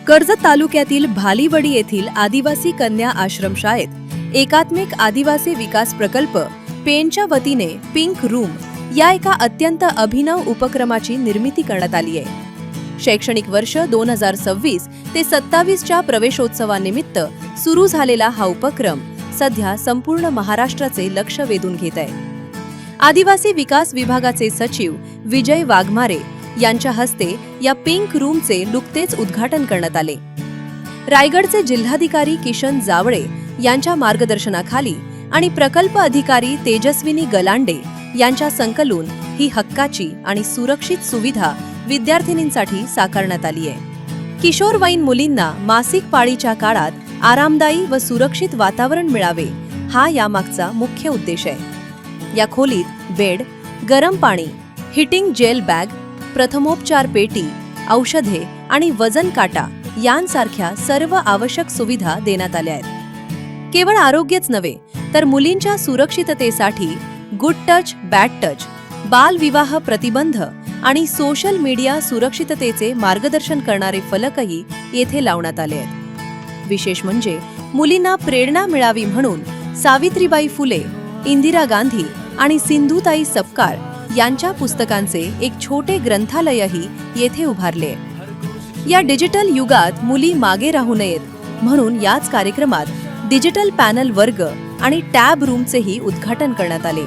कर्जत तालुक्यातील भालीवडी येथील आदिवासी कन्या आश्रमशाळेत एकात्मिक आदिवासी विकास प्रकल्प पेनच्या वतीने पिंक रूम या एका अत्यंत अभिनव उपक्रमाची निर्मिती करण्यात आली आहे। शैक्षणिक वर्ष 2026 ते 27च्या प्रवेशोत्सवानिमित्त सुरू झालेला हा उपक्रम सध्या संपूर्ण महाराष्ट्राचे लक्ष वेधून घेत आहे। आदिवासी विकास विभागाचे सचिव विजय वाघमारे यांच्या हस्ते या पिंक रूमचे नुकतेच उद्घाटन करण्यात आले। रायगडचे जिल्हाधिकारी किशन जावळे यांच्या मार्गदर्शनाखाली आणि प्रकल्प अधिकारी तेजस्विनी गलांडे यांच्या संकलून ही हक्काची आणि सुरक्षित सुविधा विद्यार्थिनींसाठी साकारण्यात आली आहे। किशोरवयीन मुलींना मासिक पाळीच्या काळात आरामदायी व सुरक्षित वातावरण मिळावे हा यामागचा मुख्य उद्देश आहे। या खोलीत बेड, गरम पाणी, हिटिंग जेल बॅग, प्रथमोपचार पेटी, औषधे आणि वजन काटा यांसारख्या सर्व आवश्यक सुविधा देण्यात आल्या आहेत। केवळ आरोग्यच नव्हे तर मुलींच्या सुरक्षिततेसाठी गुड टच, बॅड टच, बाल विवाह प्रतिबंध आणि सोशल मीडिया सुरक्षिततेचे मार्गदर्शन करणारे फलकही येथे लावण्यात आले आहेत। विशेष म्हणजे मुलींना प्रेरणा मिळावी म्हणून सावित्रीबाई फुले, इंदिरा गांधी आणि सिंधुताई सपकाळ यांच्या पुस्तकांचे एक छोटे ग्रंथालयही येथे उभारले। या डिजिटल युगात मुली मागे राहू नयेत म्हणून याच कार्यक्रमात डिजिटल पॅनल वर्ग आणि टॅब रूमचेही उद्घाटन करण्यात आले।